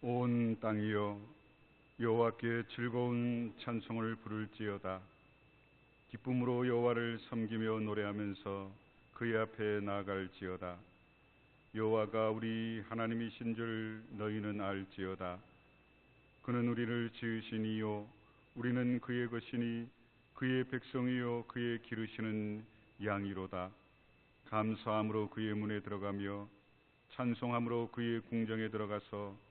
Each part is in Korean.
온 땅이여 여호와께 즐거운 찬송을 부를지어다. 기쁨으로 여호와를 섬기며 노래하면서 그의 앞에 나아갈지어다. 여호와가 우리 하나님이신 줄 너희는 알지어다. 그는 우리를 지으신 이요 우리는 그의 것이니 그의 백성이요 그의 기르시는 양이로다. 감사함으로 그의 문에 들어가며 찬송함으로 그의 궁정에 들어가서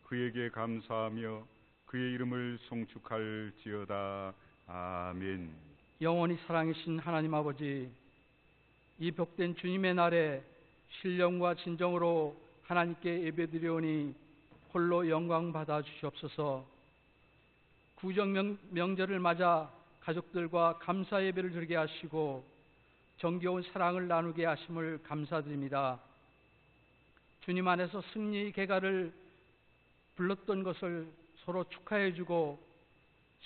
그에게 감사하며 그의 이름을 송축할지어다. 아멘. 영원히 사랑이신 하나님 아버지, 이 복된 주님의 날에 신령과 진정으로 하나님께 예배드리오니 홀로 영광 받아 주시옵소서. 구정 명절을 맞아 가족들과 감사 예배를 드리게 하시고 정겨운 사랑을 나누게 하심을 감사드립니다. 주님 안에서 승리의 개가를 불렀던 것을 서로 축하해 주고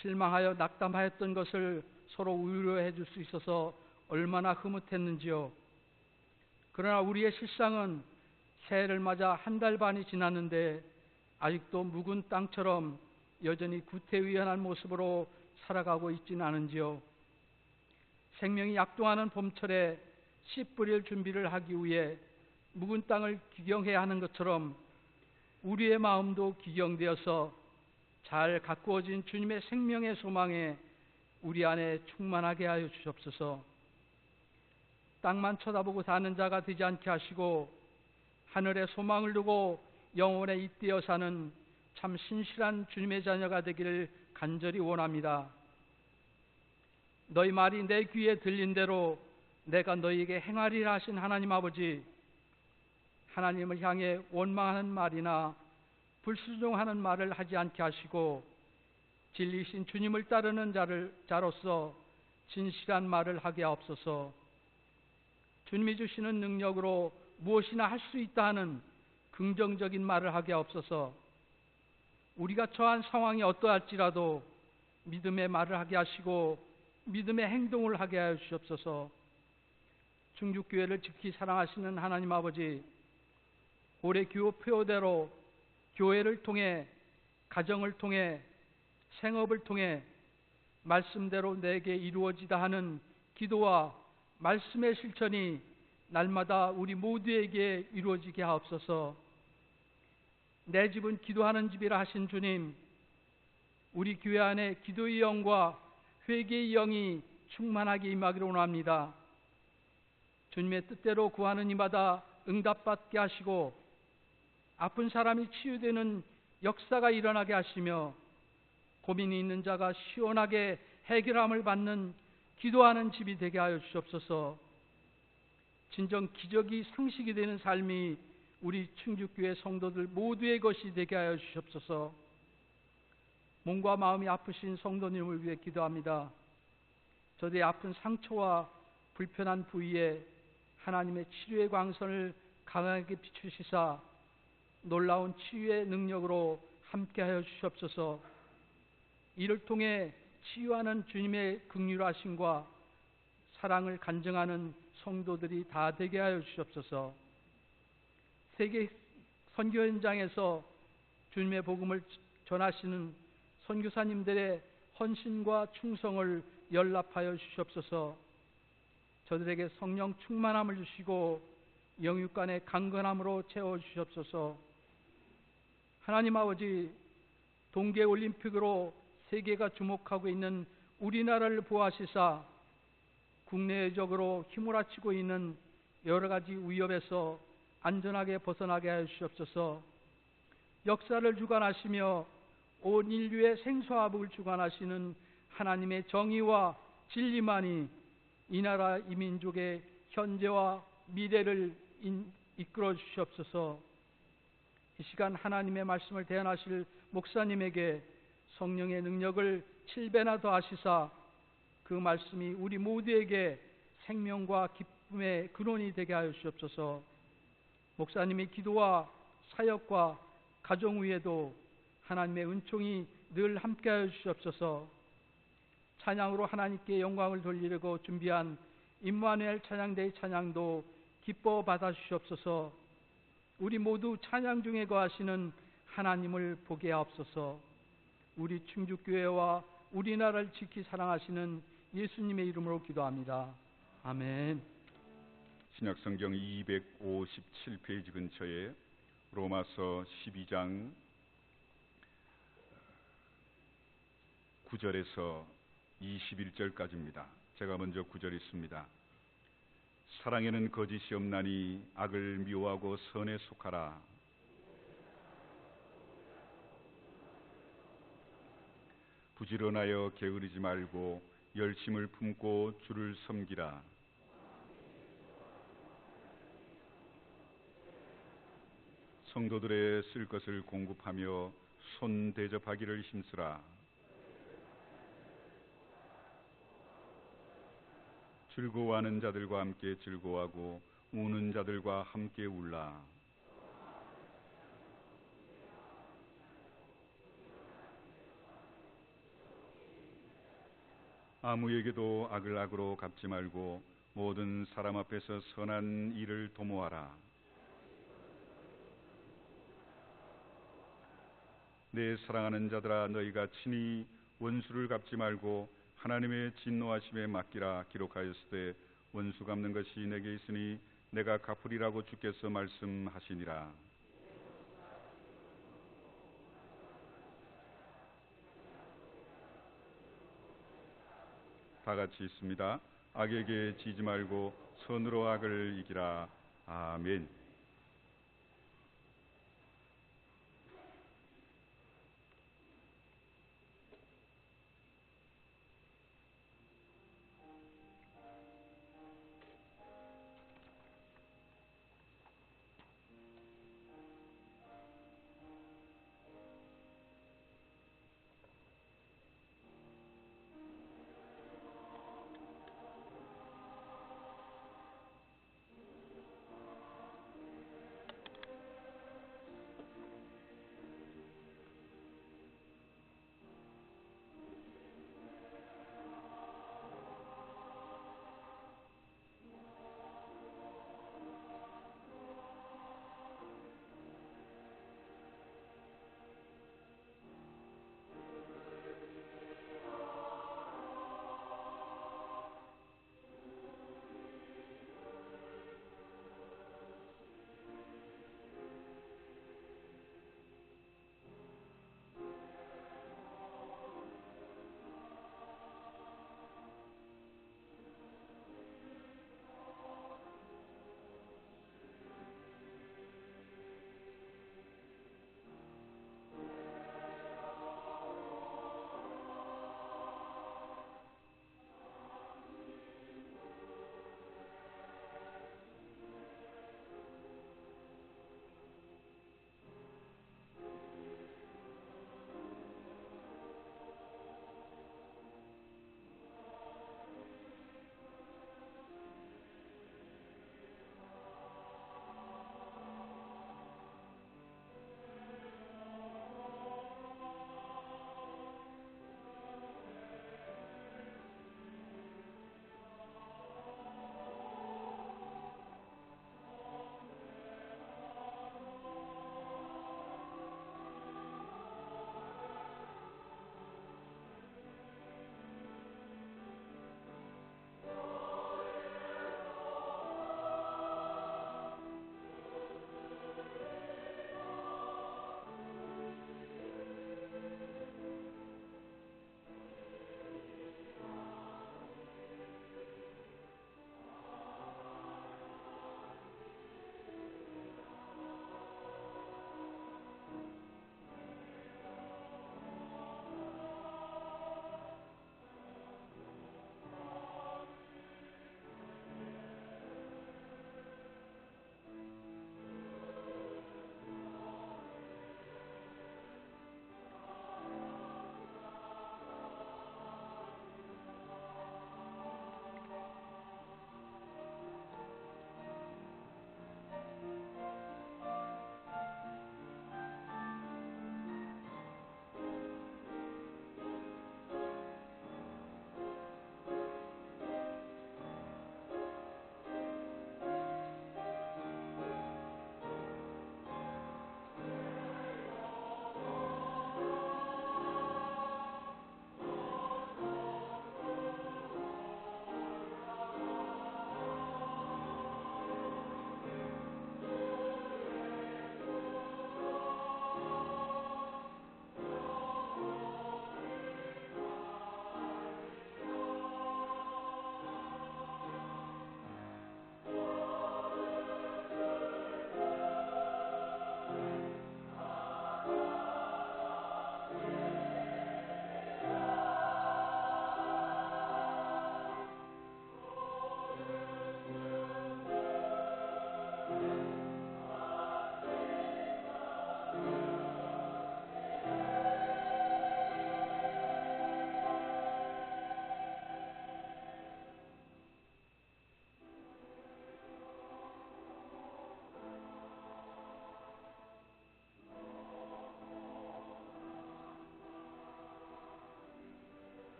실망하여 낙담하였던 것을 서로 위로해 줄 수 있어서 얼마나 흐뭇했는지요. 그러나 우리의 실상은 새해를 맞아 한 달 반이 지났는데 아직도 묵은 땅처럼 여전히 구태의연한 모습으로 살아가고 있지는 않은지요. 생명이 약동하는 봄철에 씨 뿌릴 준비를 하기 위해 묵은 땅을 기경해야 하는 것처럼 우리의 마음도 기경되어서 잘 가꾸어진 주님의 생명의 소망에 우리 안에 충만하게 하여 주옵소서. 땅만 쳐다보고 사는 자가 되지 않게 하시고 하늘에 소망을 두고 영혼에 잇대어 사는 참 신실한 주님의 자녀가 되기를 간절히 원합니다. 너희 말이 내 귀에 들린 대로 내가 너희에게 행하리라 하신 하나님 아버지, 하나님을 향해 원망하는 말이나 불순종하는 말을 하지 않게 하시고 진리신 주님을 따르는 자로서 진실한 말을 하게 하옵소서. 주님이 주시는 능력으로 무엇이나 할 수 있다 하는 긍정적인 말을 하게 하옵소서. 우리가 처한 상황이 어떠할지라도 믿음의 말을 하게 하시고 믿음의 행동을 하게 하여 주옵소서. 충주교회를 지키 사랑하시는 하나님 아버지, 올해 교회 표대로 교회를 통해, 가정을 통해, 생업을 통해 말씀대로 내게 이루어지다 하는 기도와 말씀의 실천이 날마다 우리 모두에게 이루어지게 하옵소서. 내 집은 기도하는 집이라 하신 주님, 우리 교회 안에 기도의 영과 회개의 영이 충만하게 임하기를 원합니다. 주님의 뜻대로 구하는 이마다 응답받게 하시고 아픈 사람이 치유되는 역사가 일어나게 하시며 고민이 있는 자가 시원하게 해결함을 받는 기도하는 집이 되게 하여 주옵소서. 진정 기적이 상식이 되는 삶이 우리 충주교회 성도들 모두의 것이 되게 하여 주옵소서. 몸과 마음이 아프신 성도님을 위해 기도합니다. 저들의 아픈 상처와 불편한 부위에 하나님의 치료의 광선을 강하게 비추시사 놀라운 치유의 능력으로 함께하여 주시옵소서. 이를 통해 치유하는 주님의 긍휼하심과 사랑을 간증하는 성도들이 다 되게 하여 주시옵소서. 세계 선교 현장에서 주님의 복음을 전하시는 선교사님들의 헌신과 충성을 연락하여 주시옵소서. 저들에게 성령 충만함을 주시고 영육간의 강건함으로 채워 주시옵소서. 하나님 아버지, 동계올림픽으로 세계가 주목하고 있는 우리나라를 보아시사 국내적으로 휘몰아치고 있는 여러 가지 위협에서 안전하게 벗어나게 하여 주시옵소서. 역사를 주관하시며 온 인류의 생사화복을 주관하시는 하나님의 정의와 진리만이 이 나라 이 민족의 현재와 미래를 이끌어 주시옵소서. 이 시간 하나님의 말씀을 대언하실 목사님에게 성령의 능력을 7배나 더하시사 그 말씀이 우리 모두에게 생명과 기쁨의 근원이 되게 하여 주옵소서. 목사님의 기도와 사역과 가정 위에도 하나님의 은총이 늘 함께하여 주옵소서. 찬양으로 하나님께 영광을 돌리려고 준비한 임마누엘 찬양대의 찬양도 기뻐 받아 주시옵소서. 우리 모두 찬양 중에 거하시는 하나님을 보게 하옵소서. 우리 충주교회와 우리나라를 지키 사랑하시는 예수님의 이름으로 기도합니다. 아멘. 신약성경 257페이지 근처에 로마서 12장 9절에서 21절까지입니다. 제가 먼저 9절 읽습니다. 사랑에는 거짓이 없나니 악을 미워하고 선에 속하라. 부지런하여 게으르지 말고 열심을 품고 주를 섬기라. 성도들의 쓸 것을 공급하며 손 대접하기를 힘쓰라. 즐거워하는 자들과 함께 즐거워하고 우는 자들과 함께 울라. 아무에게도 악을 악으로 갚지 말고 모든 사람 앞에서 선한 일을 도모하라. 내 사랑하는 자들아, 너희가 친히 원수를 갚지 말고 하나님의 진노하심에 맡기라. 기록하였을 때 원수 갚는 것이 내게 있으니 내가 갚으리라고 주께서 말씀하시니라. 다 같이 있습니다. 악에게 지지 말고 선으로 악을 이기라. 아멘.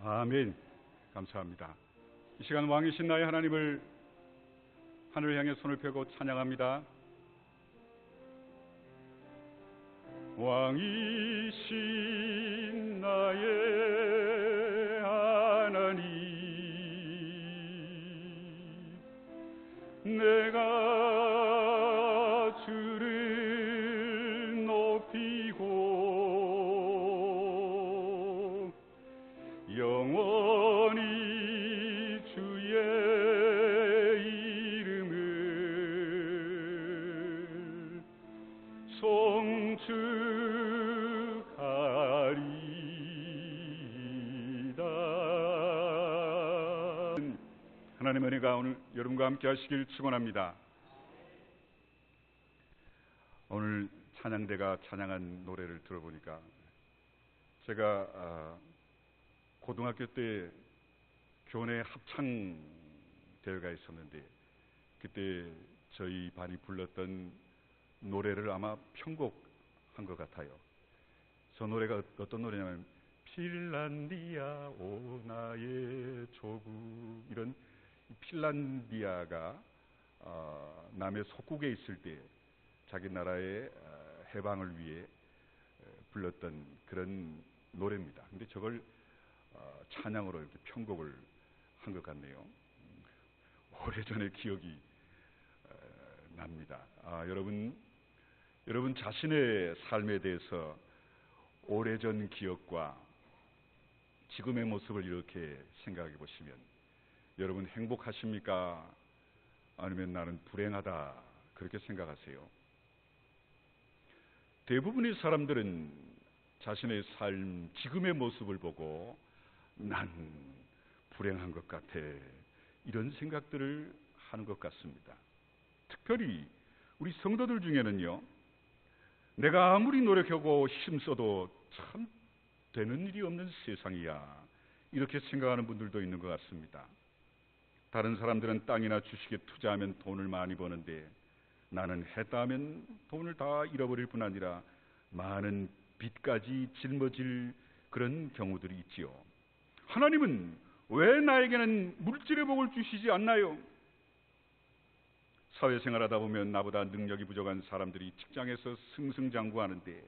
아멘. 감사합니다. 이 시간 왕이신 나의 하나님을 하늘을 향해 손을 펴고 찬양합니다. 왕이신 나의 하나님, 내가 주를 높이고 영원히 주의 이름을 송축하리이다. 하나님의 은혜가 오늘 여러분과 함께 하시길 축원합니다. 오늘 찬양대가 찬양한 노래를 들어보니까 제가 고등학교 때 교내 합창 대회가 있었는데 그때 저희 반이 불렀던 노래를 아마 편곡한 것 같아요. 저 노래가 어떤 노래냐면 핀란디아 오 나의 조국, 이런 핀란디아가 남의 속국에 있을 때 자기 나라의 해방을 위해 불렀던 그런 노래입니다. 근데 저걸 찬양으로 이렇게 편곡을 한 것 같네요. 오래전의 기억이 납니다. 여러분 자신의 삶에 대해서 오래전 기억과 지금의 모습을 이렇게 생각해 보시면 여러분 행복하십니까? 아니면 나는 불행하다 그렇게 생각하세요? 대부분의 사람들은 자신의 삶, 지금의 모습을 보고 난 불행한 것 같아, 이런 생각들을 하는 것 같습니다. 특별히 우리 성도들 중에는요, 내가 아무리 노력하고 힘써도 참 되는 일이 없는 세상이야, 이렇게 생각하는 분들도 있는 것 같습니다. 다른 사람들은 땅이나 주식에 투자하면 돈을 많이 버는데 나는 했다 하면 돈을 다 잃어버릴 뿐 아니라 많은 빚까지 짊어질 그런 경우들이 있지요. 하나님은 왜 나에게는 물질의 복을 주시지 않나요? 사회생활하다 보면 나보다 능력이 부족한 사람들이 직장에서 승승장구하는데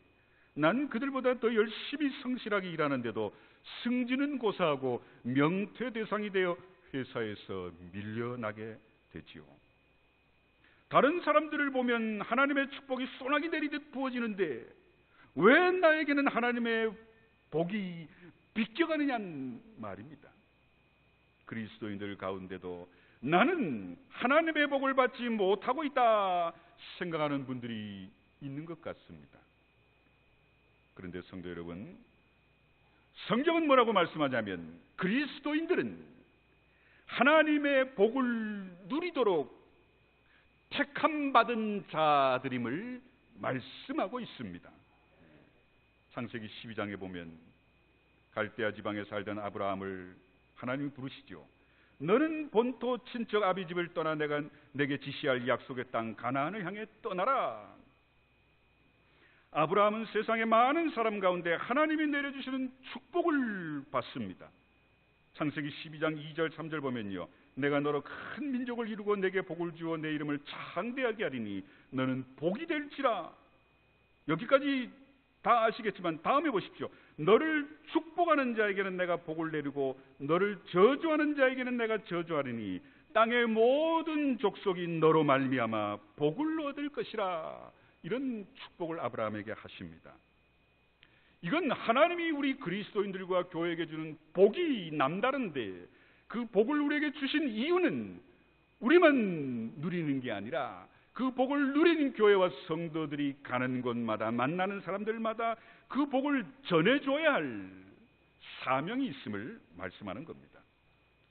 난 그들보다 더 열심히 성실하게 일하는데도 승진은 고사하고 명퇴 대상이 되어 회사에서 밀려나게 되지요. 다른 사람들을 보면 하나님의 축복이 소나기 내리듯 부어지는데 왜 나에게는 하나님의 복이 비껴가느냐는 말입니다. 그리스도인들 가운데도 나는 하나님의 복을 받지 못하고 있다 생각하는 분들이 있는 것 같습니다. 그런데 성도 여러분, 성경은 뭐라고 말씀하냐면 그리스도인들은 하나님의 복을 누리도록 택함 받은 자들임을 말씀하고 있습니다. 창세기 12장에 보면 갈대아 지방에 살던 아브라함을 하나님이 부르시죠. 너는 본토 친척 아비 집을 떠나 내가 내게 지시할 약속의 땅 가나안을 향해 떠나라. 아브라함은 세상의 많은 사람 가운데 하나님이 내려주시는 축복을 받습니다. 창세기 12장 2절 3절 보면요, 내가 너로 큰 민족을 이루고 내게 복을 주어 내 이름을 창대하게 하리니 너는 복이 될지라. 여기까지 다 아시겠지만 다음에 보십시오. 너를 축복하는 자에게는 내가 복을 내리고 너를 저주하는 자에게는 내가 저주하리니 땅의 모든 족속이 너로 말미암아 복을 얻을 것이라. 이런 축복을 아브라함에게 하십니다. 이건 하나님이 우리 그리스도인들과 교회에게 주는 복이 남다른데 그 복을 우리에게 주신 이유는 우리만 누리는 게 아니라 그 복을 누리는 교회와 성도들이 가는 곳마다 만나는 사람들마다 그 복을 전해줘야 할 사명이 있음을 말씀하는 겁니다.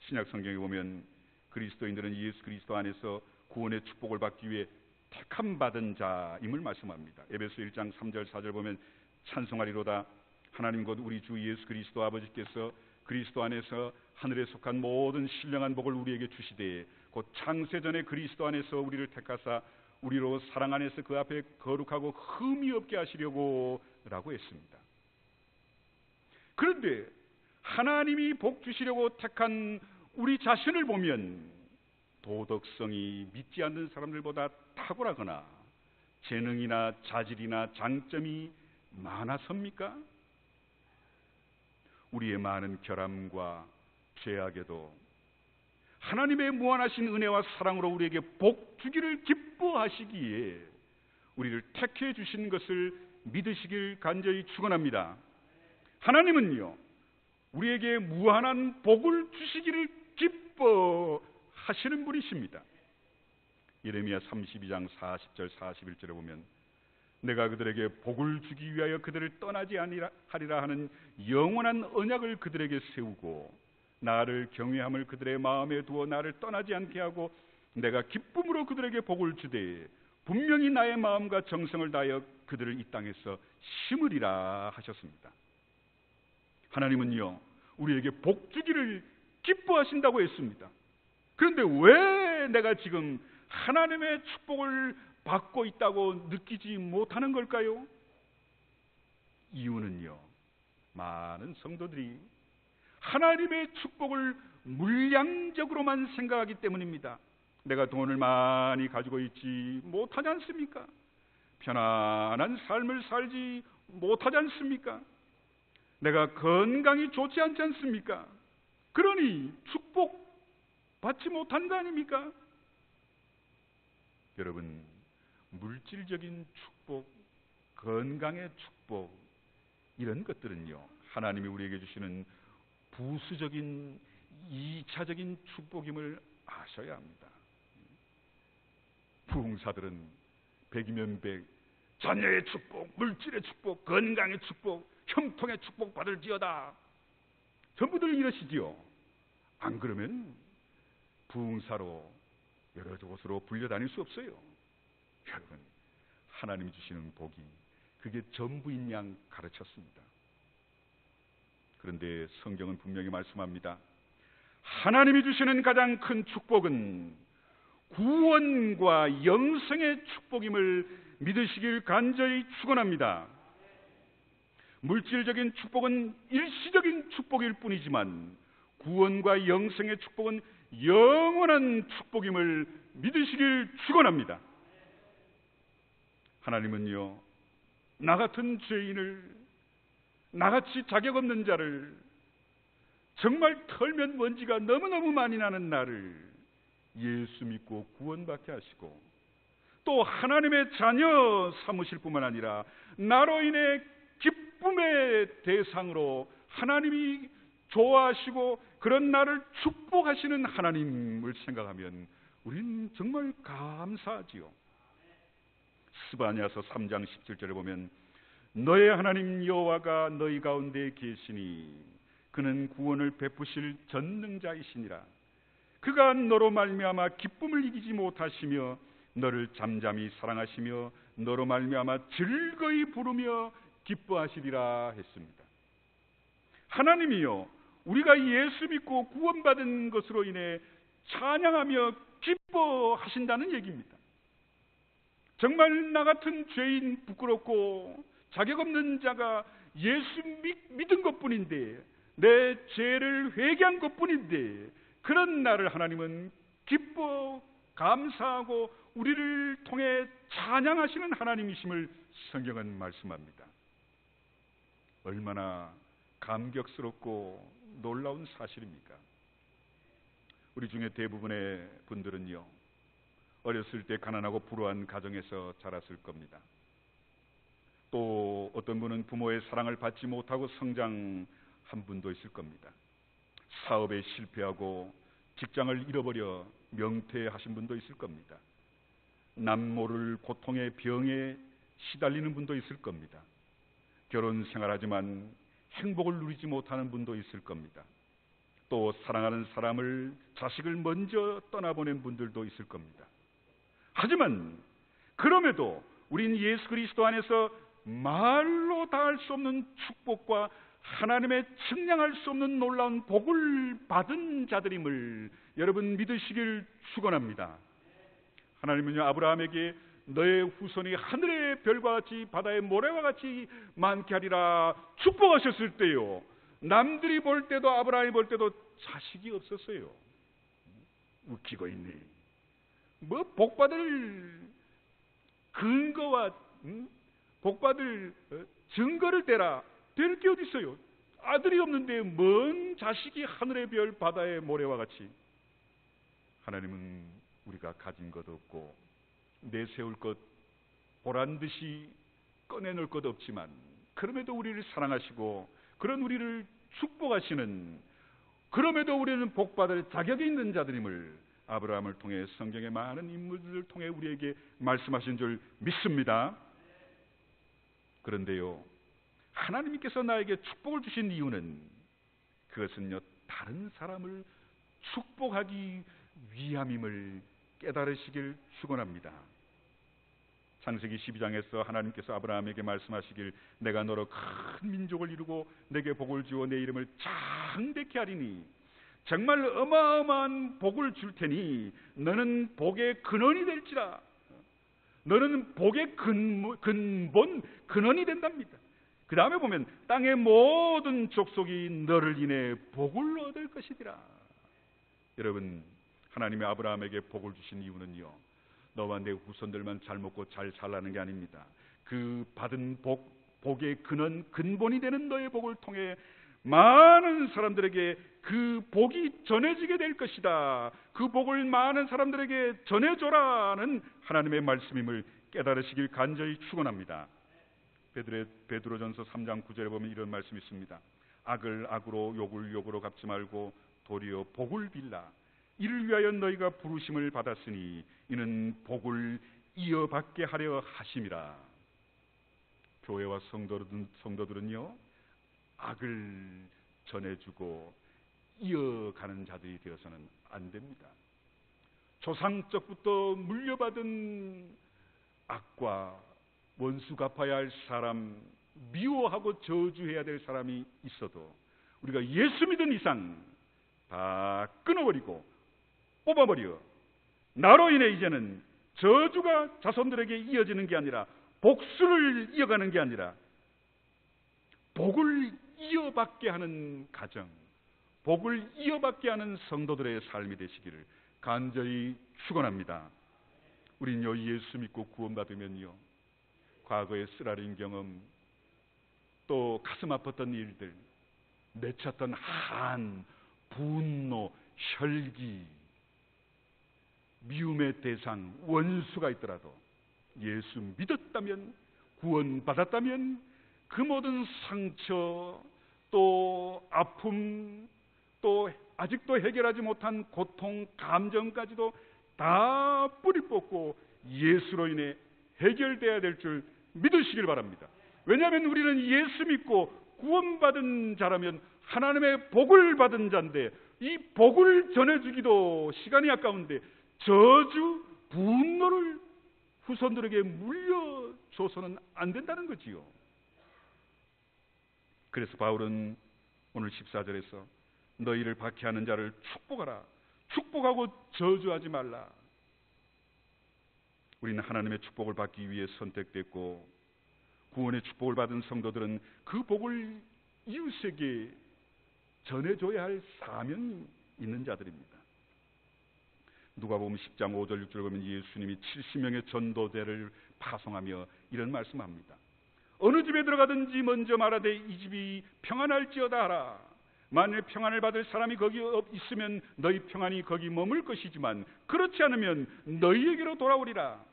신약 성경에 보면 그리스도인들은 예수 그리스도 안에서 구원의 축복을 받기 위해 택함 받은 자임을 말씀합니다. 에베소 1장 3절 4절 보면 찬송하리로다 하나님 곧 우리 주 예수 그리스도 아버지께서 그리스도 안에서 하늘에 속한 모든 신령한 복을 우리에게 주시되 곧 창세전에 그리스도 안에서 우리를 택하사 우리로 사랑 안에서 그 앞에 거룩하고 흠이 없게 하시려고 라고 했습니다. 그런데 하나님이 복 주시려고 택한 우리 자신을 보면 도덕성이 믿지 않는 사람들보다 탁월하거나 재능이나 자질이나 장점이 많아섭니까? 우리의 많은 결함과 죄악에도 하나님의 무한하신 은혜와 사랑으로 우리에게 복 주기를 기뻐하시기에 우리를 택해 주신 것을 믿으시길 간절히 축원합니다. 하나님은요, 우리에게 무한한 복을 주시기를 기뻐하시는 분이십니다. 예레미야 32장 40절 41절에 보면 내가 그들에게 복을 주기 위하여 그들을 떠나지 아니하리라 하는 영원한 언약을 그들에게 세우고 나를 경외함을 그들의 마음에 두어 나를 떠나지 않게 하고 내가 기쁨으로 그들에게 복을 주되 분명히 나의 마음과 정성을 다하여 그들을 이 땅에서 심으리라 하셨습니다. 하나님은요, 우리에게 복 주기를 기뻐하신다고 했습니다. 그런데 왜 내가 지금 하나님의 축복을 받고 있다고 느끼지 못하는 걸까요? 이유는요, 많은 성도들이 하나님의 축복을 물량적으로만 생각하기 때문입니다. 내가 돈을 많이 가지고 있지 못하지 않습니까? 편안한 삶을 살지 못하지 않습니까? 내가 건강이 좋지 않지 않습니까? 그러니 축복 받지 못한 거 아닙니까? 여러분, 물질적인 축복, 건강의 축복, 이런 것들은요, 하나님이 우리에게 주시는 부수적인 2차적인 축복임을 아셔야 합니다. 부흥사들은 100이면 100, 자녀의 축복, 물질의 축복, 건강의 축복, 형통의 축복 받을지어다, 전부들 이러시지요. 안 그러면 부흥사로 여러 곳으로 불려다닐 수 없어요. 여러분, 하나님이 주시는 복이 그게 전부인 양 가르쳤습니다. 그런데 성경은 분명히 말씀합니다. 하나님이 주시는 가장 큰 축복은 구원과 영생의 축복임을 믿으시길 간절히 축원합니다. 물질적인 축복은 일시적인 축복일 뿐이지만 구원과 영생의 축복은 영원한 축복임을 믿으시길 축원합니다. 하나님은요, 나 같은 죄인을, 나같이 자격 없는 자를, 정말 털면 먼지가 너무너무 많이 나는 나를 예수 믿고 구원받게 하시고 또 하나님의 자녀 삼으실 뿐만 아니라 나로 인해 기쁨의 대상으로 하나님이 좋아하시고 그런 나를 축복하시는 하나님을 생각하면 우리는 정말 감사하지요. 스바냐서 3장 17절에 보면 너의 하나님 여호와가 너희 가운데 계시니 그는 구원을 베푸실 전능자이시니라. 그가 너로 말미암아 기쁨을 이기지 못하시며 너를 잠잠히 사랑하시며 너로 말미암아 즐거이 부르며 기뻐하시리라 했습니다. 하나님이요, 우리가 예수 믿고 구원받은 것으로 인해 찬양하며 기뻐하신다는 얘기입니다. 정말 나 같은 죄인, 부끄럽고 자격 없는 자가 예수 믿은 것뿐인데, 내 죄를 회개한 것뿐인데 그런 나를 하나님은 기뻐 감사하고 우리를 통해 찬양하시는 하나님이심을 성경은 말씀합니다. 얼마나 감격스럽고 놀라운 사실입니까? 우리 중에 대부분의 분들은요, 어렸을 때 가난하고 불우한 가정에서 자랐을 겁니다. 또 어떤 분은 부모의 사랑을 받지 못하고 성장한 분도 있을 겁니다. 사업에 실패하고 직장을 잃어버려 명퇴하신 분도 있을 겁니다. 남 모를 고통의 병에 시달리는 분도 있을 겁니다. 결혼 생활하지만 행복을 누리지 못하는 분도 있을 겁니다. 또 사랑하는 사람을, 자식을 먼저 떠나보낸 분들도 있을 겁니다. 하지만 그럼에도 우린 예수 그리스도 안에서 말로 다할 수 없는 축복과 하나님의 측량할 수 없는 놀라운 복을 받은 자들임을 여러분 믿으시길 축원합니다. 하나님은요, 아브라함에게 너의 후손이 하늘의 별과 같이 바다의 모래와 같이 많게 하리라 축복하셨을 때요, 남들이 볼 때도, 아브라함이 볼 때도 자식이 없었어요. 웃기고 있네. 뭐 복받을 근거와 복받을 증거를 대라. 될 게 어디 있어요? 아들이 없는데 뭔 자식이 하늘의 별 바다의 모래와 같이. 하나님은 우리가 가진 것 없고 내세울 것 보란 듯이 꺼내놓을 것 없지만 그럼에도 우리를 사랑하시고 그런 우리를 축복하시는, 그럼에도 우리는 복받을 자격이 있는 자들임을 아브라함을 통해 성경의 많은 인물들을 통해 우리에게 말씀하신 줄 믿습니다. 그런데요, 하나님께서 나에게 축복을 주신 이유는 그것은요, 다른 사람을 축복하기 위함임을 깨달으시길 축원합니다. 창세기 12장에서 하나님께서 아브라함에게 말씀하시길 내가 너로 큰 민족을 이루고 내게 복을 주어 내 이름을 장대케 하리니 정말 어마어마한 복을 줄 테니 너는 복의 근원이 될지라. 너는 복의 근원이 된답니다. 그 다음에 보면 땅의 모든 족속이 너를 인해 복을 얻을 것이니라. 여러분, 하나님의 아브라함에게 복을 주신 이유는요, 너와 내 후손들만 잘 먹고 잘 살라는 게 아닙니다. 그 받은 복의 근본이 되는 너의 복을 통해 많은 사람들에게 그 복이 전해지게 될 것이다. 그 복을 많은 사람들에게 전해줘라는 하나님의 말씀임을 깨달으시길 간절히 축원합니다. 베드로전서 3장 9절에 보면 이런 말씀이 있습니다. 악을 악으로 욕을 욕으로 갚지 말고 도리어 복을 빌라. 이를 위하여 너희가 부르심을 받았으니 이는 복을 이어받게 하려 하심이라. 교회와 성도들은요, 악을 전해주고 이어가는 자들이 되어서는 안 됩니다. 조상적부터 물려받은 악과 원수 갚아야 할 사람, 미워하고 저주해야 될 사람이 있어도 우리가 예수 믿은 이상 다 끊어버리고 뽑아버려 나로 인해 이제는 저주가 자손들에게 이어지는 게 아니라 복수를 이어가는 게 아니라 복을 이어받게 하는 가정, 복을 이어받게 하는 성도들의 삶이 되시기를 간절히 축원합니다. 우린요, 예수 믿고 구원받으면요, 과거의 쓰라린 경험, 또 가슴 아팠던 일들, 맺혔던 한, 분노, 혈기, 미움의 대상, 원수가 있더라도 예수 믿었다면, 구원받았다면 그 모든 상처, 또 아픔, 또 아직도 해결하지 못한 고통, 감정까지도 다 뿌리 뽑고 예수로 인해 해결돼야 될 줄 믿으시길 바랍니다. 왜냐하면 우리는 예수 믿고 구원받은 자라면 하나님의 복을 받은 자인데, 이 복을 전해주기도 시간이 아까운데 저주, 분노를 후손들에게 물려줘서는 안 된다는 거지요. 그래서 바울은 오늘 14절에서 너희를 박해하는 자를 축복하라. 축복하고 저주하지 말라. 우리는 하나님의 축복을 받기 위해 선택됐고, 구원의 축복을 받은 성도들은 그 복을 이웃에게 전해줘야 할 사명이 있는 자들입니다. 누가복음 10장 5절 6절 보면 예수님이 70명의 전도대를 파송하며 이런 말씀합니다. 어느 집에 들어가든지 먼저 말하되 이 집이 평안할지어다 하라. 만일 평안을 받을 사람이 거기 있으면 너희 평안이 거기 머물 것이지만 그렇지 않으면 너희에게로 돌아오리라.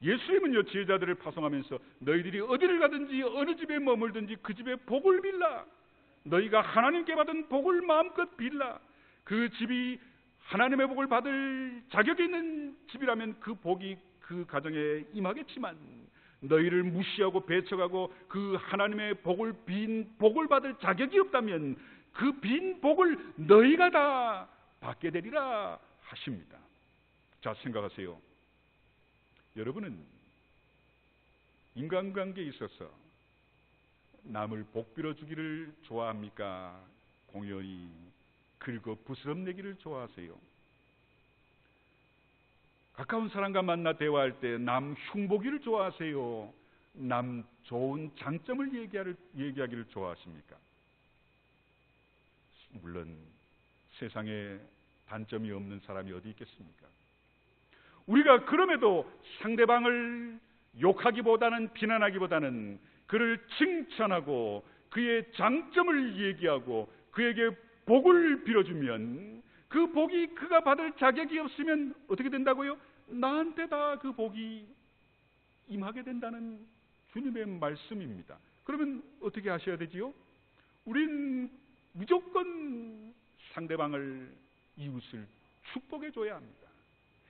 예수님은요, 제자들을 파송하면서 너희들이 어디를 가든지 어느 집에 머물든지 그 집에 복을 빌라. 너희가 하나님께 받은 복을 마음껏 빌라. 그 집이 하나님의 복을 받을 자격이 있는 집이라면 그 복이 그 가정에 임하겠지만, 너희를 무시하고 배척하고 그 하나님의 빈 복을 받을 자격이 없다면 그 빈 복을 너희가 다 받게 되리라 하십니다. 자, 생각하세요. 여러분은 인간관계에 있어서 남을 복 빌어주기를 좋아합니까? 공연히 긁어 부스럼내기를 좋아하세요? 가까운 사람과 만나 대화할 때 남 흉보기를 좋아하세요? 남 좋은 장점을 얘기하기를 좋아하십니까? 물론 세상에 단점이 없는 사람이 어디 있겠습니까? 우리가 그럼에도 상대방을 욕하기보다는, 비난하기보다는 그를 칭찬하고 그의 장점을 얘기하고 그에게 복을 빌어주면, 그 복이 그가 받을 자격이 없으면 어떻게 된다고요? 나한테 다 그 복이 임하게 된다는 주님의 말씀입니다. 그러면 어떻게 하셔야 되지요? 우린 무조건 상대방을, 이웃을 축복해 줘야 합니다.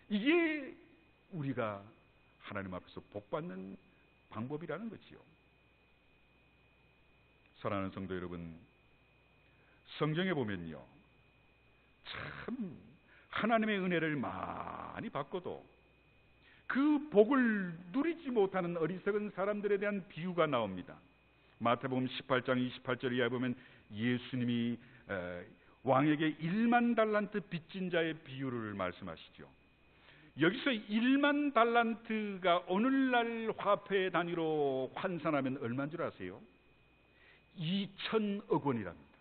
이게 우리가 하나님 앞에서 복받는 방법이라는 거지요. 사랑하는 성도 여러분, 성경에 보면요, 참 하나님의 은혜를 많이 받고도 그 복을 누리지 못하는 어리석은 사람들에 대한 비유가 나옵니다. 마태복음 18장 28절 이하에 보면 예수님이 왕에게 1만 달란트 빚진 자의 비유를 말씀하시죠. 여기서 1만 달란트가 오늘날 화폐 단위로 환산하면 얼마인 줄 아세요? 2천억 원이랍니다.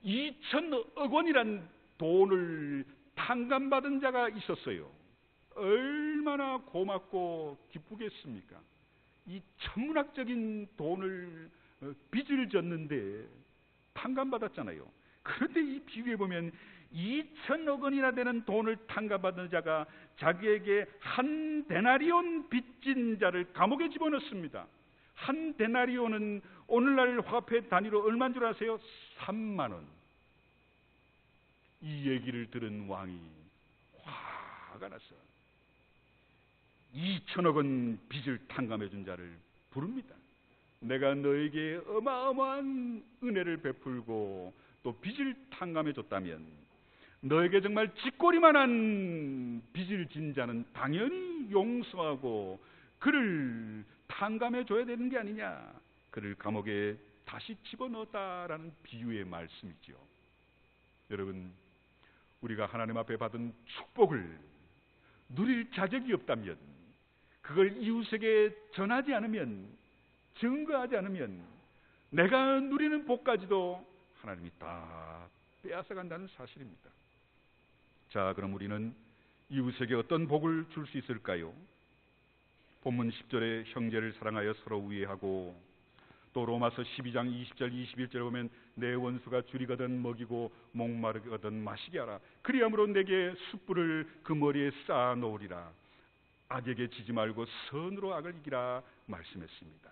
2천억 원이란 돈을 탕감받은 자가 있었어요. 얼마나 고맙고 기쁘겠습니까? 이 천문학적인 돈을, 빚을 졌는데 탕감받았잖아요. 그런데 이 비유에 보면 2천억 원이나 되는 돈을 탕감받은 자가 자기에게 한 데나리온 빚진 자를 감옥에 집어넣습니다. 한 데나리온은 오늘날 화폐 단위로 얼마인 줄 아세요? 3만 원. 이 얘기를 들은 왕이 화가 났어. 2천억 원 빚을 탕감해 준 자를 부릅니다. 내가 너에게 어마어마한 은혜를 베풀고 또 빚을 탕감해 줬다면 너에게 정말 쥐꼬리만한 빚을 진 자는 당연히 용서하고 그를 탕감해 줘야 되는 게 아니냐. 그를 감옥에 다시 집어넣었다라는 비유의 말씀이죠. 여러분, 우리가 하나님 앞에 받은 축복을 누릴 자격이 없다면, 그걸 이웃에게 전하지 않으면, 증거하지 않으면 내가 누리는 복까지도 하나님이 다 빼앗아간다는 사실입니다. 자, 그럼 우리는 이웃에게 어떤 복을 줄 수 있을까요? 본문 10절에 형제를 사랑하여 서로 우애하고, 또 로마서 12장 20절 21절에 보면 내 원수가 줄이거든 먹이고 목마르거든 마시게 하라. 그리함으로 내게 숯불을 그 머리에 쌓아 놓으리라. 악에게 지지 말고 선으로 악을 이기라 말씀했습니다.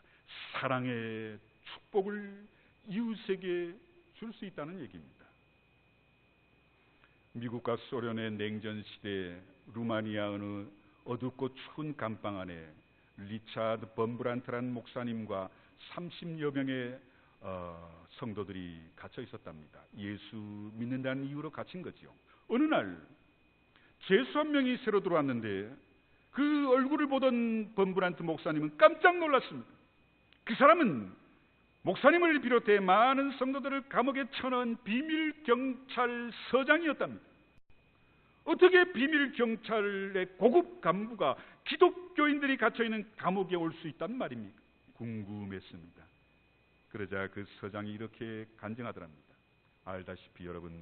사랑의 축복을 이웃에게 줄 수 있다는 얘기입니다. 미국과 소련의 냉전 시대에 루마니아 어느 어둡고 추운 감방 안에 리차드 범브란트라는 목사님과 30여 명의 성도들이 갇혀 있었답니다. 예수 믿는다는 이유로 갇힌 거죠. 어느 날 죄수 한 명이 새로 들어왔는데 그 얼굴을 보던 범브란트 목사님은 깜짝 놀랐습니다. 그 사람은 목사님을 비롯해 많은 성도들을 감옥에 쳐넣은 비밀 경찰서장이었답니다. 어떻게 비밀 경찰의 고급 간부가 기독교인들이 갇혀있는 감옥에 올 수 있단 말입니까? 궁금했습니다. 그러자 그 서장이 이렇게 간증하더랍니다. 알다시피 여러분,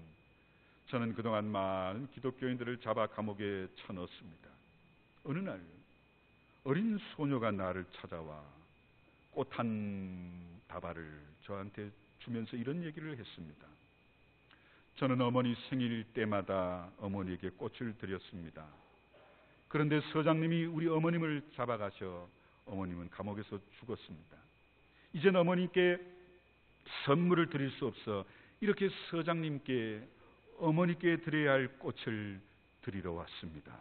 저는 그동안 많은 기독교인들을 잡아 감옥에 쳐넣었습니다. 어느 날 어린 소녀가 나를 찾아와 꽃 한 다발을 저한테 주면서 이런 얘기를 했습니다. 저는 어머니 생일 때마다 어머니에게 꽃을 드렸습니다. 그런데 서장님이 우리 어머님을 잡아가셔 어머님은 감옥에서 죽었습니다. 이젠 어머니께 선물을 드릴 수 없어 이렇게 서장님께 어머니께 드려야 할 꽃을 드리러 왔습니다.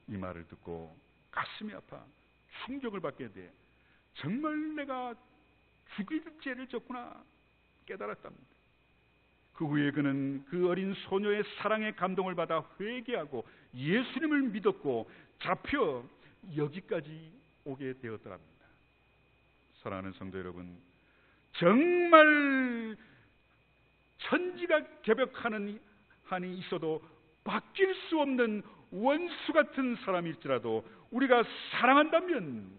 이 말을 듣고 가슴이 아파 충격을 받게 돼 정말 내가 죽일 죄를 졌구나 깨달았답니다. 그 후에 그는 그 어린 소녀의 사랑에 감동을 받아 회개하고 예수님을 믿었고 잡혀 여기까지 오게 되었더랍니다. 사랑하는 성도 여러분, 정말 천지가 개벽하는 한이 있어도 바뀔 수 없는 원수 같은 사람일지라도 우리가 사랑한다면,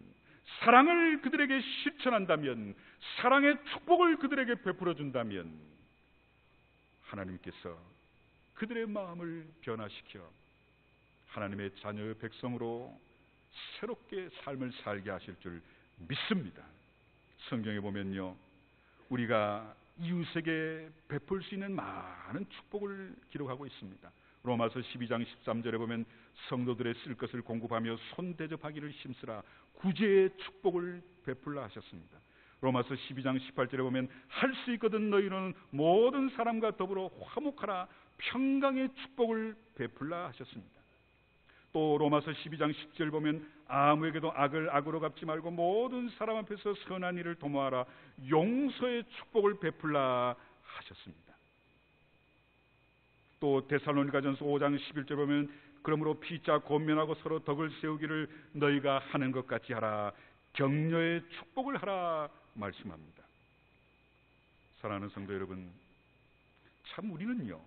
사랑을 그들에게 실천한다면, 사랑의 축복을 그들에게 베풀어 준다면 하나님께서 그들의 마음을 변화시켜 하나님의 자녀의 백성으로 새롭게 삶을 살게 하실 줄 믿습니다. 성경에 보면요, 우리가 이웃에게 베풀 수 있는 많은 축복을 기록하고 있습니다. 로마서 12장 13절에 보면 성도들의 쓸 것을 공급하며 손 대접하기를 힘쓰라 구제의 축복을 베풀라 하셨습니다. 로마서 12장 18절에 보면 할 수 있거든 너희는 모든 사람과 더불어 화목하라 평강의 축복을 베풀라 하셨습니다. 또 로마서 12장 10절 보면 아무에게도 악을 악으로 갚지 말고 모든 사람 앞에서 선한 일을 도모하라 용서의 축복을 베풀라 하셨습니다. 또 데살로니가전서 5장 11절 보면 그러므로 피차 권면하고 서로 덕을 세우기를 너희가 하는 것 같이 하라 격려의 축복을 하라 말씀합니다. 사랑하는 성도 여러분, 참 우리는요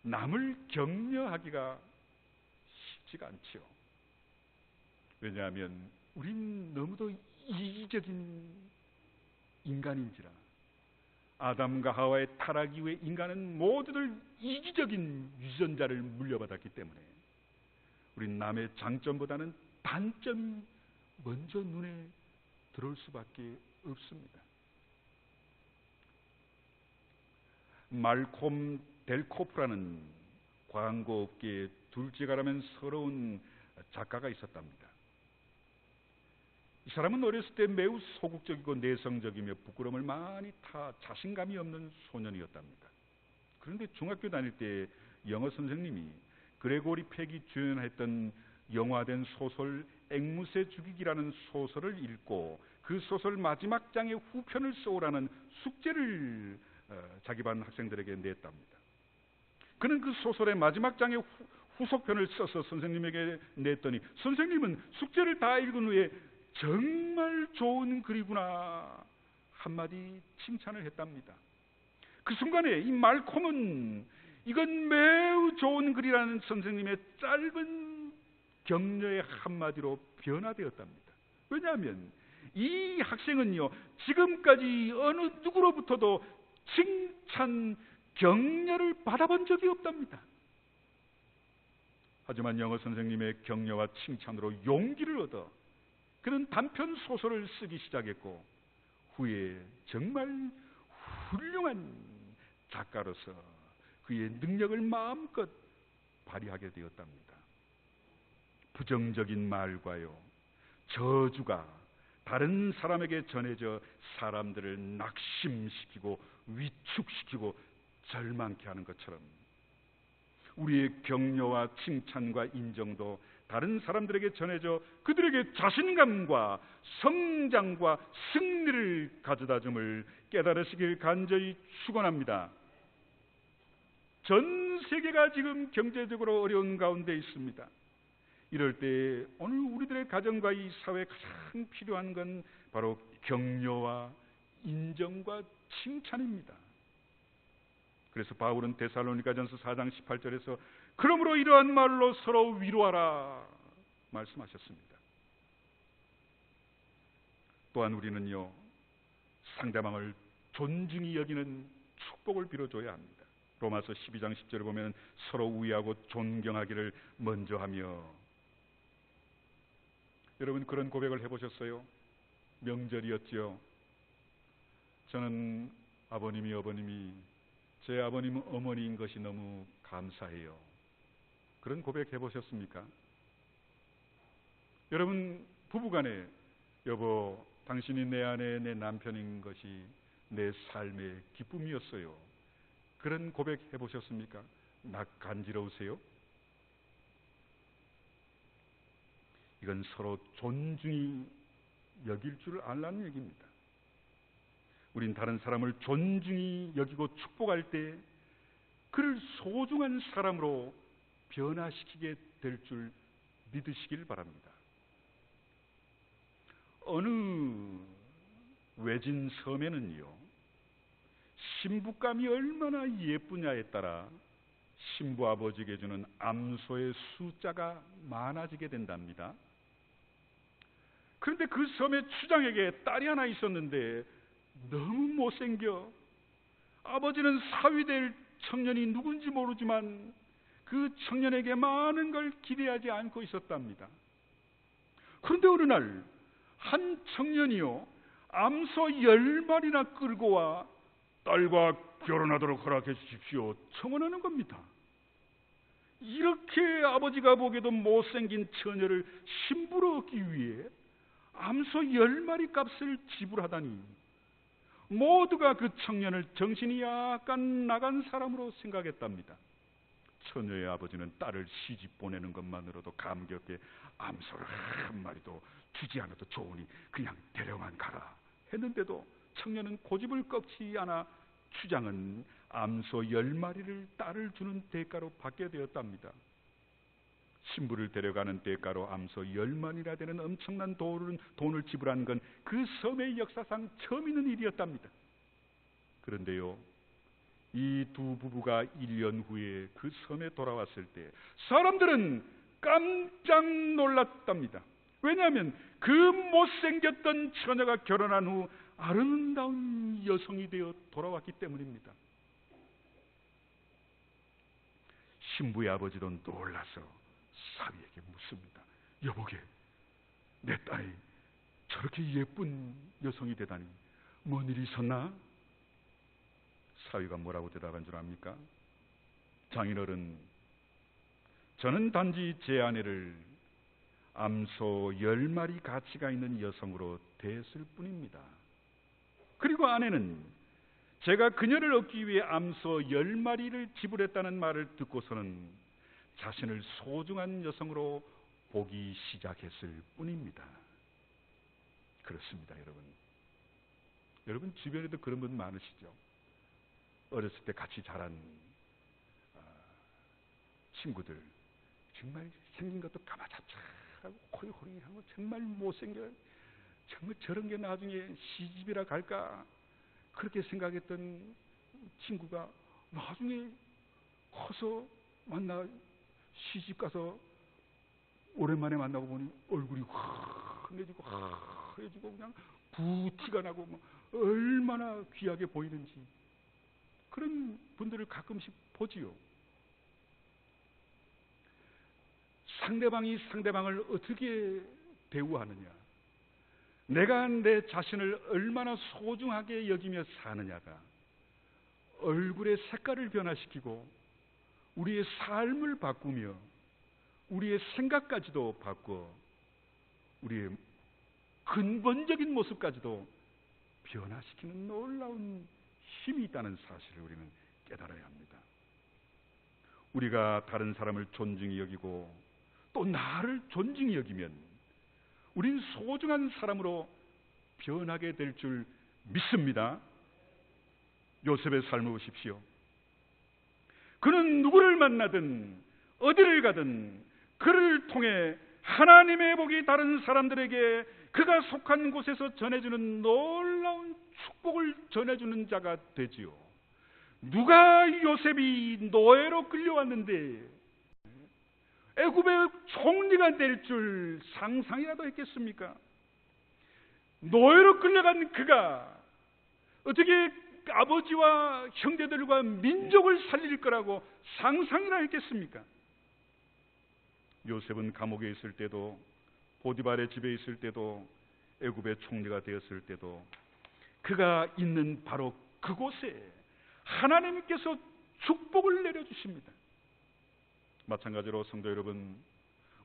남을 격려하기가 쉽지가 않지요. 왜냐하면 우린 너무도 이기적인 인간인지라. 아담과 하와의 타락 이후에 인간은 모두들 이기적인 유전자를 물려받았기 때문에 우린 남의 장점보다는 단점이 먼저 눈에 들어올 수밖에 없습니다. 말콤 델코프라는 광고업계의 둘째가라면 서러운 작가가 있었답니다. 이 사람은 어렸을 때 매우 소극적이고 내성적이며 부끄러움을 많이 타 자신감이 없는 소년이었답니다. 그런데 중학교 다닐 때 영어 선생님이 그레고리 팩이 주연했던 영화된 소설 앵무새 죽이기라는 소설을 읽고 그 소설 마지막 장의 후편을 써오라는 숙제를 자기 반 학생들에게 냈답니다. 그는 그 소설의 마지막 장의 후속편을 써서 선생님에게 냈더니 선생님은 숙제를 다 읽은 후에 정말 좋은 글이구나 한마디 칭찬을 했답니다. 그 순간에 이 말콤은 이건 매우 좋은 글이라는 선생님의 짧은 격려의 한마디로 변화되었답니다. 왜냐하면 이 학생은요 지금까지 어느 누구로부터도 칭찬 격려를 받아본 적이 없답니다. 하지만 영어 선생님의 격려와 칭찬으로 용기를 얻어 그는 단편 소설을 쓰기 시작했고 후에 정말 훌륭한 작가로서 그의 능력을 마음껏 발휘하게 되었답니다. 부정적인 말과요 저주가 다른 사람에게 전해져 사람들을 낙심시키고 위축시키고 절망케 하는 것처럼 우리의 격려와 칭찬과 인정도 다른 사람들에게 전해져 그들에게 자신감과 성장과 승리를 가져다줌을 깨달으시길 간절히 축원합니다. 전 세계가 지금 경제적으로 어려운 가운데 있습니다. 이럴 때 오늘 우리들의 가정과 이 사회에 가장 필요한 건 바로 격려와 인정과 칭찬입니다. 그래서 바울은 데살로니가전서 4장 18절에서 그러므로 이러한 말로 서로 위로하라 말씀하셨습니다. 또한 우리는요 상대방을 존중히 여기는 축복을 빌어줘야 합니다. 로마서 12장 10절을 보면 서로 우애하고 존경하기를 먼저 하며 여러분 그런 고백을 해보셨어요? 명절이었죠. 저는 아버님이 어머님이 제 아버님은 어머니인 것이 너무 감사해요. 그런 고백 해보셨습니까? 여러분 부부간에 여보 당신이 내 아내 내 남편인 것이 내 삶의 기쁨이었어요. 그런 고백 해보셨습니까? 나 간지러우세요? 이건 서로 존중히 여길 줄 알라는 얘기입니다. 우린 다른 사람을 존중히 여기고 축복할 때 그를 소중한 사람으로 변화시키게 될 줄 믿으시길 바랍니다. 어느 외진 섬에는요 신부감이 얼마나 예쁘냐에 따라 신부 아버지에게 주는 암소의 숫자가 많아지게 된답니다. 그런데 그 섬의 추장에게 딸이 하나 있었는데 너무 못생겨 아버지는 사위될 청년이 누군지 모르지만 그 청년에게 많은 걸 기대하지 않고 있었답니다. 그런데 어느 날 한 청년이요 암소 10마리나 끌고 와 딸과 결혼하도록 허락해 주십시오 청원하는 겁니다. 이렇게 아버지가 보기에도 못생긴 처녀를 신부로 얻기 위해 암소 10마리 값을 지불하다니 모두가 그 청년을 정신이 약간 나간 사람으로 생각했답니다. 처녀의 아버지는 딸을 시집 보내는 것만으로도 감격해 암소를 한 마리도 주지 않아도 좋으니 그냥 데려만 가라 했는데도 청년은 고집을 꺾지 않아 추장은 암소 10마리를 딸을 주는 대가로 받게 되었답니다. 신부를 데려가는 대가로 암소 10마리나 되는 엄청난 돈을 지불한 건 그 섬의 역사상 처음 있는 일이었답니다. 그런데요, 이 두 부부가 1년 후에 그 섬에 돌아왔을 때 사람들은 깜짝 놀랐답니다. 왜냐하면 그 못생겼던 처녀가 결혼한 후 아름다운 여성이 되어 돌아왔기 때문입니다. 신부의 아버지도 놀라서 사위에게 묻습니다. 여보게, 내 딸이 저렇게 예쁜 여성이 되다니 뭔 일이 있었나? 사위가 뭐라고 대답한 줄 압니까? 장인어른, 저는 단지 제 아내를 암소 10마리 가치가 있는 여성으로 대했을 뿐입니다. 그리고 아내는 제가 그녀를 얻기 위해 암소 10마리를 지불했다는 말을 듣고서는 자신을 소중한 여성으로 보기 시작했을 뿐입니다. 그렇습니다, 여러분. 여러분 주변에도 그런 분 많으시죠? 어렸을 때 같이 자란 친구들, 정말 생긴 것도 까마잡잡하고 호리호리하고 정말 못생겨, 정말 저런 게 나중에 시집이라 갈까 그렇게 생각했던 친구가 나중에 커서 시집 가서 오랜만에 만나고 보니 얼굴이 환해지고 하얘지고 그냥 부티가 나고 얼마나 귀하게 보이는지 그런 분들을 가끔씩 보지요. 상대방이 상대방을 어떻게 대우하느냐, 내가 내 자신을 얼마나 소중하게 여기며 사느냐가 얼굴의 색깔을 변화시키고 우리의 삶을 바꾸며 우리의 생각까지도 바꿔 우리의 근본적인 모습까지도 변화시키는 놀라운 힘이 있다는 사실을 우리는 깨달아야 합니다. 우리가 다른 사람을 존중히 여기고 또 나를 존중히 여기면 우리는 소중한 사람으로 변하게 될 줄 믿습니다. 요셉의 삶을 보십시오. 그는 누구를 만나든 어디를 가든 그를 통해 하나님의 복이 다른 사람들에게 그가 속한 곳에서 전해주는 놀라운 축복을 전해주는 자가 되지요. 누가 요셉이 노예로 끌려왔는데 애굽의 총리가 될 줄 상상이라도 했겠습니까? 노예로 끌려간 그가 어떻게 아버지와 형제들과 민족을 살릴 거라고 상상이나 했겠습니까? 요셉은 감옥에 있을 때도, 보디발의 집에 있을 때도, 애굽의 총리가 되었을 때도 그가 있는 바로 그곳에 하나님께서 축복을 내려주십니다. 마찬가지로 성도 여러분,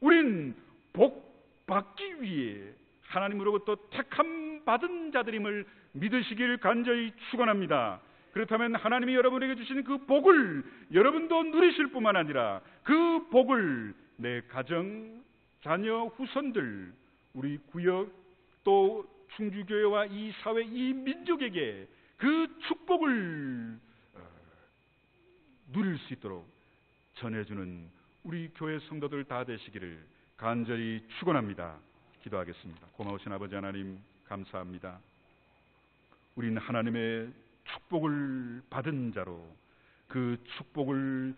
우린 복 받기 위해 하나님으로부터 택함 받은 자들임을 믿으시길 간절히 축원합니다. 그렇다면 하나님이 여러분에게 주신 그 복을 여러분도 누리실 뿐만 아니라 그 복을 내 가정, 자녀, 후손들, 우리 구역, 또 충주교회와 이 사회, 이 민족에게 그 축복을 누릴 수 있도록 전해주는 우리 교회 성도들 다 되시기를 간절히 축원합니다. 기도하겠습니다. 고마우신 아버지 하나님, 감사합니다. 우리는 하나님의 축복을 받은 자로 그 축복을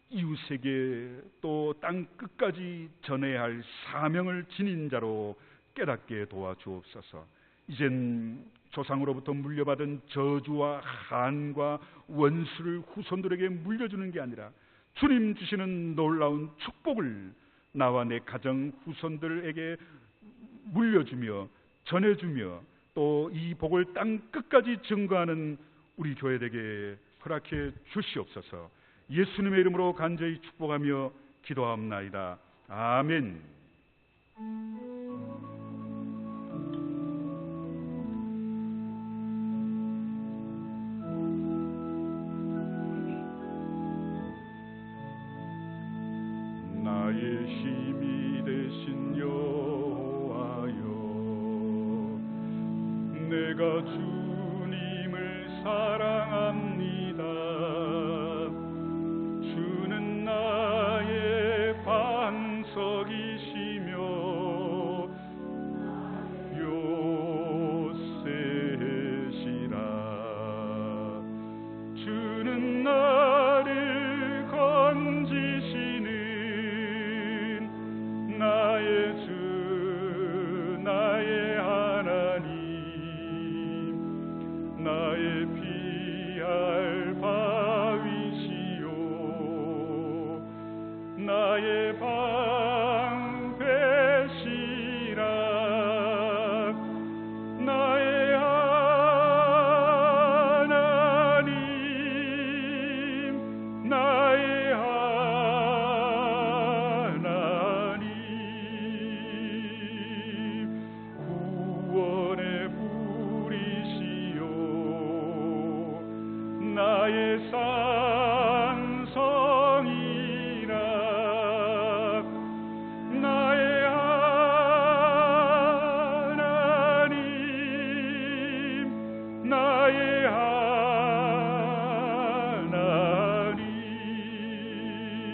이웃에게 또 땅 끝까지 전해야 할 사명을 지닌 자로 깨닫게 도와주옵소서. 이젠 조상으로부터 물려받은 저주와 한과 원수를 후손들에게 물려주는 게 아니라 주님 주시는 놀라운 축복을 나와 내 가정 후손들에게 물려주며 전해주며 또 이 복을 땅 끝까지 증거하는 우리 교회에게 허락해 주시옵소서. 예수님의 이름으로 간절히 축복하며 기도하옵나이다. 아멘. 나의 힘이 되신 여호와여, 내가 주님을 사랑합니다. 주는 나의 반석이시며 요새시라. 주는 나를 건지시는 나의 주, 나의 하나님, 나의 피할 바위시요 나의 방패시라. 나의 하나님, 나의 하나님, 구원의 불이시요 나의 산성이라. 나의 하나님, 나의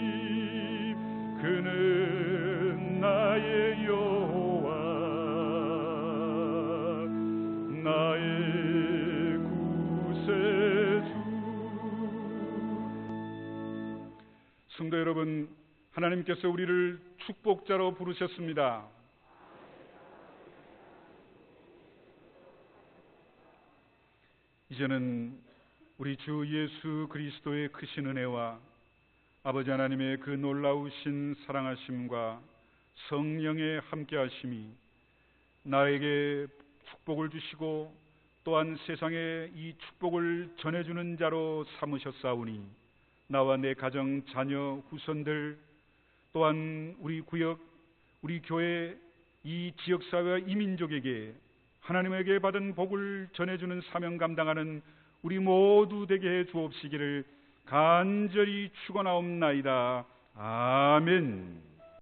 하나님, 그는 나의 여호와, 나의 구세주. 성도 여러분, 하나님께서 우리를 축복자로 부르셨습니다. 이제는 우리 주 예수 그리스도의 크신 은혜와 아버지 하나님의 그 놀라우신 사랑하심과 성령의 함께하심이 나에게 축복을 주시고 또한 세상에 이 축복을 전해주는 자로 삼으셨사오니 나와 내 가정, 자녀, 후손들 또한 우리 구역, 우리 교회, 이 지역사회와 이 민족에게 하나님에게 받은 복을 전해주는 사명 감당하는 우리 모두 되게 해 주옵시기를 간절히 축원하옵나이다. 아멘.